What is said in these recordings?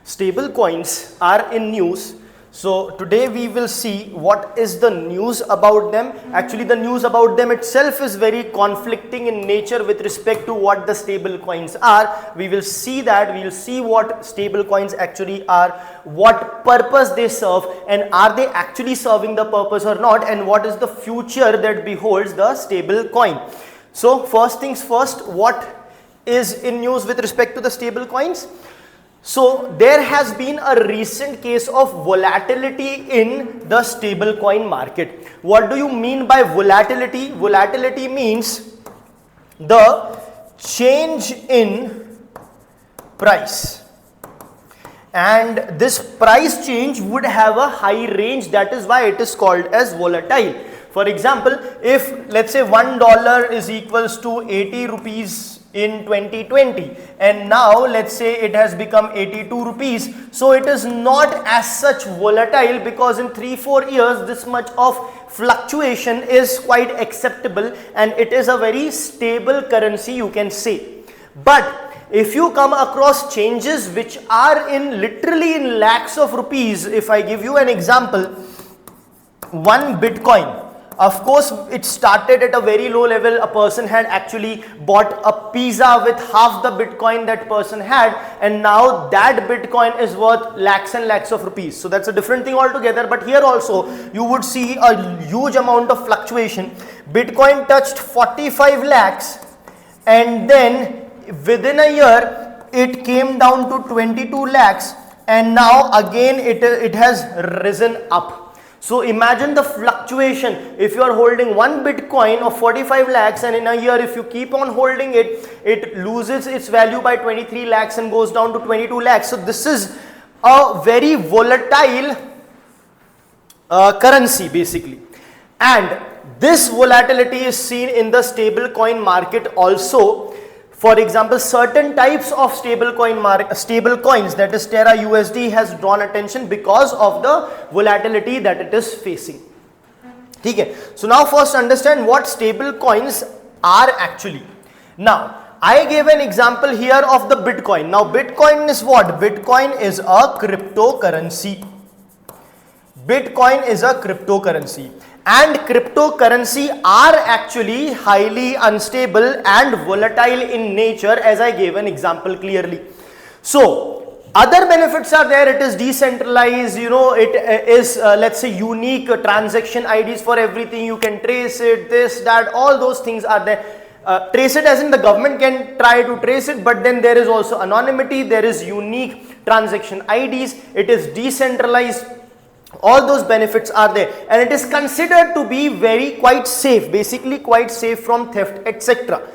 Stable coins are in news. So today we will see what is the news about them. Actually, the news about them itself is very conflicting in nature with respect to what the stable coins are. We will see that, we will see what stable coins actually are, what purpose they serve, and are they actually serving the purpose or not, and what is the future that beholds the stable coin. So first things first, what is in news with respect to the stable coins? So there has been a recent case of volatility in the stable coin market. What do you mean by volatility? Volatility means the change in price, and this price change would have a high range. That is why it is called as volatile. For example, if let's say $1 is equals to 80 rupees in 2020, and now let's say it has become 82 rupees, so it is not as such volatile, because in 3-4 years this much of fluctuation is quite acceptable and it is a very stable currency, you can say. But if you come across changes which are in literally in lakhs of rupees, if I give you an example, one Bitcoin, of course, it started at a very low level. A person had actually bought a pizza with half the Bitcoin that person had, and now that Bitcoin is worth lakhs and lakhs of rupees. So that's a different thing altogether. But here also you would see a huge amount of fluctuation. Bitcoin touched 45 lakhs, and then within a year it came down to 22 lakhs, and now again it has risen up. So imagine the fluctuation. If you are holding one Bitcoin of 45 lakhs, and in a year if you keep on holding it, it loses its value by 23 lakhs and goes down to 22 lakhs. So this is a very volatile currency basically. And this volatility is seen in the stable coin market also. For example, certain types of stable coins, that is Terra USD, has drawn attention because of the volatility that it is facing. Okay. So now first understand what stable coins are actually. Now I gave an example here of the Bitcoin. Now Bitcoin is what? Bitcoin is a cryptocurrency. Bitcoin is a cryptocurrency. And cryptocurrency are actually highly unstable and volatile in nature, as I gave an example clearly. So other benefits are there. It is decentralized, you know, it is let's say unique transaction IDs for everything. You can trace it, this, that, all those things are there. Trace it as in the government can try to trace it, but then there is also anonymity, there is unique transaction IDs, it is decentralized. All those benefits are there, and it is considered to be quite safe, basically quite safe from theft, etc.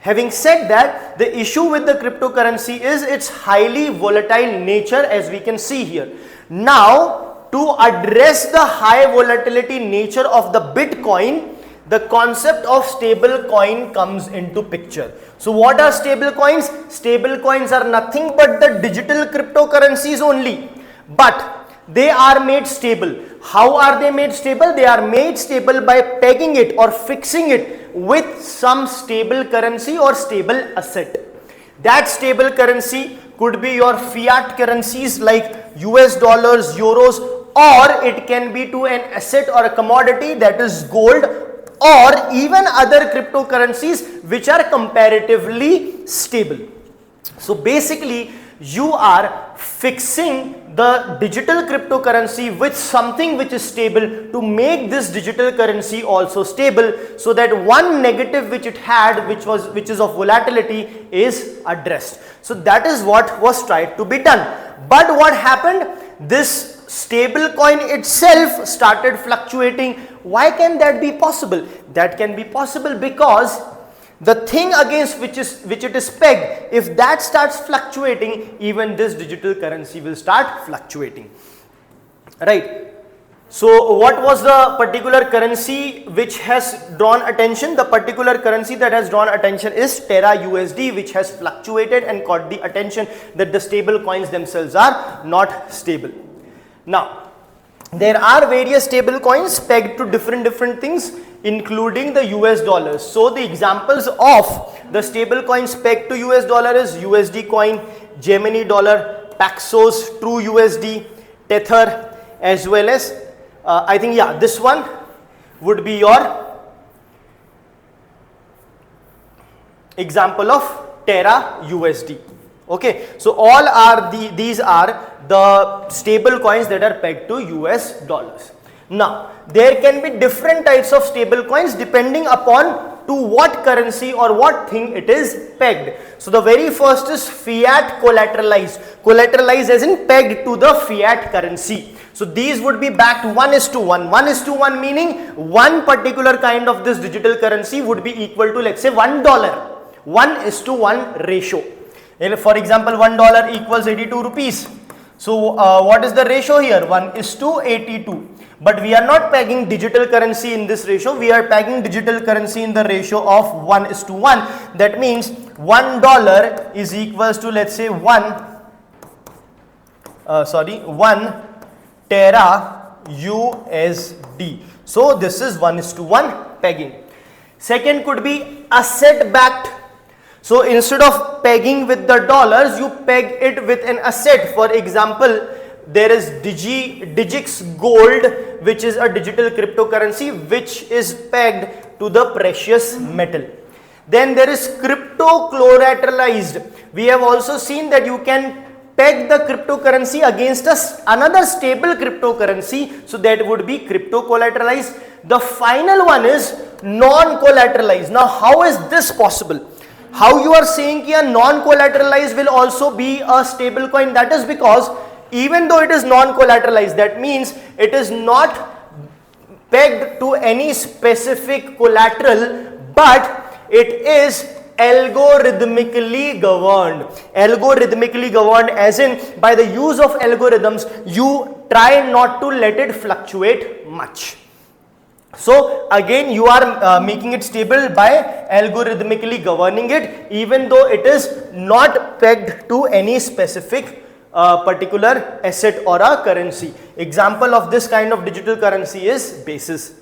Having said that, the issue with the cryptocurrency is its highly volatile nature, as we can see here. Now, to address the high volatility nature of the Bitcoin, the concept of stable coin comes into picture. So what are stable coins? Stable coins are nothing but the digital cryptocurrencies only, but they are made stable. How are they made stable? They are made stable by pegging it or fixing it with some stable currency or stable asset. That stable currency could be your fiat currencies like US dollars, euros, or it can be to an asset or a commodity, that is gold, or even other cryptocurrencies which are comparatively stable. So basically you are fixing the digital cryptocurrency with something which is stable to make this digital currency also stable, so that one negative which it had, which is of volatility, is addressed. So that is what was tried to be done. But what happened? This stable coin itself started fluctuating. Why can that be possible? That can be possible because the thing against which it is pegged, if that starts fluctuating, even this digital currency will start fluctuating, right? So what was the particular currency which has drawn attention? The particular currency that has drawn attention is Terra USD, which has fluctuated and caught the attention that the stable coins themselves are not stable. Now there are various stable coins pegged to different things, including the US dollars. So the examples of the stable coins pegged to US dollar is USD coin, Gemini dollar, Paxos, True USD, Tether, as well as I think, yeah, this one would be your example of Terra USD. Okay, so all are these are the stable coins that are pegged to US dollars. Now, there can be different types of stable coins depending upon to what currency or what thing it is pegged. So, the very first is fiat collateralized. Collateralized as in pegged to the fiat currency. So, these would be backed 1:1. 1:1 meaning one particular kind of this digital currency would be equal to, let's say, $1. 1:1 ratio. For example, $1 equals 82 rupees. So, what is the ratio here? 1:82. But we are not pegging digital currency in this ratio. We are pegging digital currency in the ratio of 1:1. That means $1 is equals to, let's say, 1 Terra USD. So, this is 1:1 pegging. Second could be asset backed. So, instead of pegging with the dollars, you peg it with an asset. For example, there is Digix Gold, which is a digital cryptocurrency which is pegged to the precious metal. Then there is crypto collateralized. We have also seen that you can peg the cryptocurrency against another stable cryptocurrency. So, that would be crypto collateralized. The final one is non-collateralized. Now, how is this possible? How you are saying that a non-collateralized will also be a stable coin? That is because even though it is non-collateralized, that means it is not pegged to any specific collateral, but it is algorithmically governed. Algorithmically governed as in by the use of algorithms, you try not to let it fluctuate much. So again, you are making it stable by algorithmically governing it, even though it is not pegged to any specific particular asset or a currency. Example of this kind of digital currency is basis.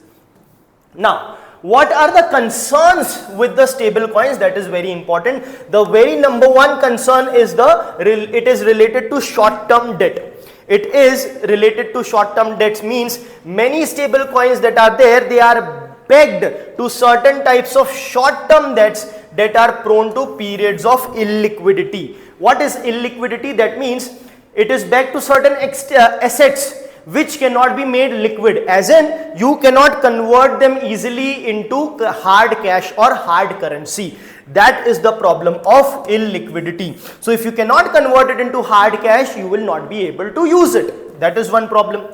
Now, what are the concerns with the stable coins? That is very important. The very number one concern is it is related to short-term debt. It is related to short-term debts, means many stable coins that are there, they are pegged to certain types of short-term debts that are prone to periods of illiquidity. What is illiquidity? That means it is pegged to certain assets which cannot be made liquid, as in you cannot convert them easily into hard cash or hard currency. That is the problem of illiquidity. So, if you cannot convert it into hard cash, you will not be able to use it. That is one problem.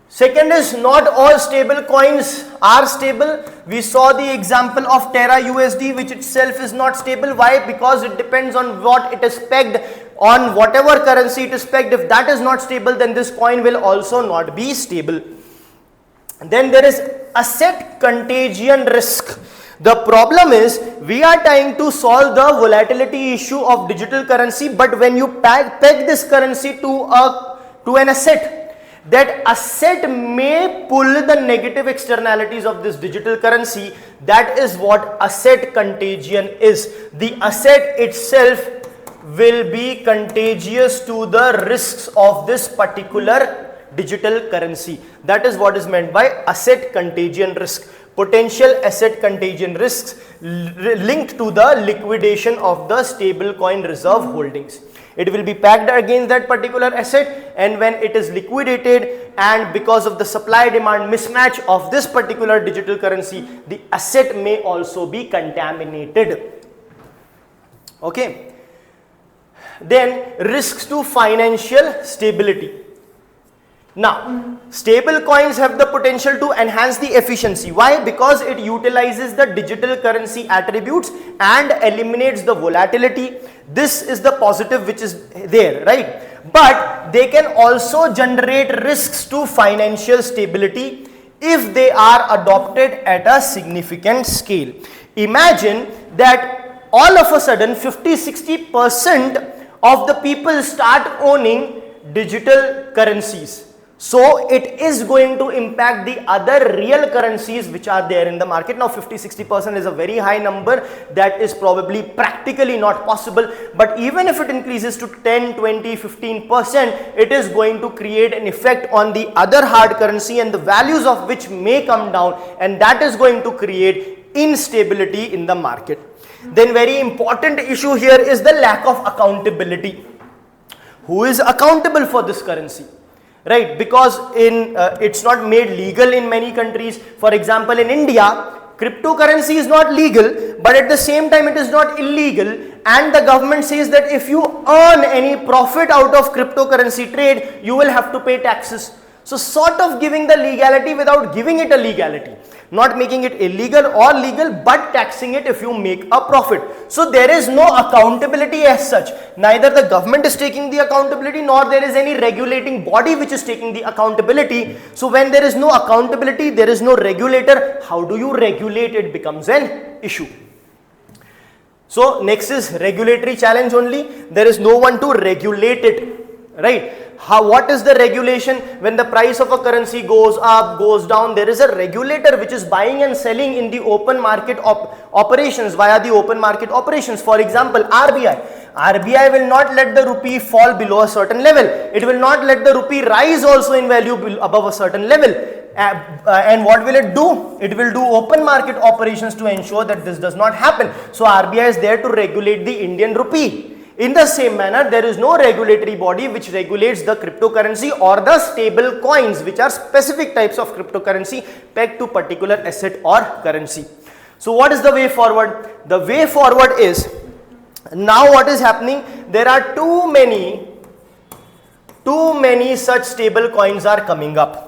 Second is, not all stable coins are stable. We saw the example of Terra USD, which itself is not stable. Why? Because it depends on what it is pegged, on whatever currency it is pegged. If that is not stable, then this coin will also not be stable. Then there is asset contagion risk. The problem is, we are trying to solve the volatility issue of digital currency, but when you peg this currency to an asset, that asset may pull the negative externalities of this digital currency. That is what asset contagion is. The asset itself will be contagious to the risks of this particular digital currency. That is what is meant by asset contagion risk. Potential asset contagion risks linked to the liquidation of the stable coin reserve holdings. It will be pegged against that particular asset, and when it is liquidated, and because of the supply demand mismatch of this particular digital currency, the asset may also be contaminated. Okay. Then risks to financial stability. Now, stable coins have the potential to enhance the efficiency. Why? Because it utilizes the digital currency attributes and eliminates the volatility. This is the positive which is there, right? But they can also generate risks to financial stability if they are adopted at a significant scale. Imagine that all of a sudden 50-60% of the people start owning digital currencies. So it is going to impact the other real currencies which are there in the market. Now 50-60% is a very high number, that is probably practically not possible, but even if it increases to 10, 20, 15%, it is going to create an effect on the other hard currency and the values of which may come down, and that is going to create instability in the market. Then very important issue here is the lack of accountability. Who is accountable for this currency? Right, because it's not made legal in many countries. For example, in India, cryptocurrency is not legal, but at the same time it is not illegal, and the government says that if you earn any profit out of cryptocurrency trade, you will have to pay taxes. So sort of giving the legality without giving it a legality, not making it illegal or legal, but taxing it if you make a profit. So there is no accountability as such. Neither the government is taking the accountability, nor there is any regulating body which is taking the accountability. So when there is no accountability, there is no regulator. How do you regulate? It becomes an issue. So next is regulatory challenge only. There is no one to regulate it, right? What is the regulation? When the price of a currency goes up, goes down, there is a regulator which is buying and selling in the open market operations, via the open market operations. For example, RBI. RBI will not let the rupee fall below a certain level. It will not let the rupee rise also in value above a certain level. And what will it do? It will do open market operations to ensure that this does not happen. So RBI is there to regulate the Indian rupee. In the same manner, there is no regulatory body which regulates the cryptocurrency or the stable coins, which are specific types of cryptocurrency pegged to particular asset or currency. So what is the way forward? The way forward is, now what is happening? There are too many such stable coins are coming up.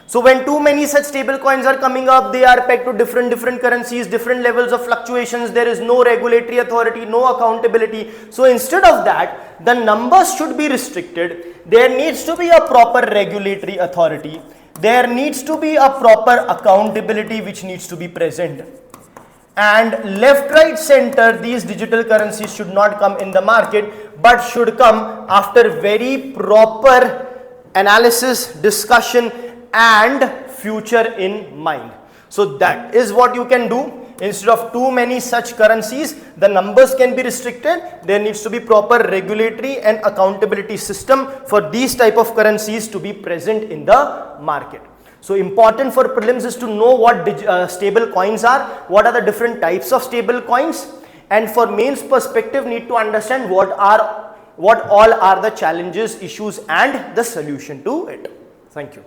So when too many such stable coins are coming up, they are pegged to different currencies, different levels of fluctuations. There is no regulatory authority, no accountability. So instead of that, the numbers should be restricted. There needs to be a proper regulatory authority. There needs to be a proper accountability which needs to be present. And left, right, center, these digital currencies should not come in the market, but should come after very proper analysis, discussion, and future in mind. So that is what you can do. Instead of too many such currencies, the numbers can be restricted. There needs to be proper regulatory and accountability system for these type of currencies to be present in the market. So important for prelims is to know what stable coins are, what are the different types of stable coins, and for mains perspective need to understand what all are the challenges, issues, and the solution to it. Thank you.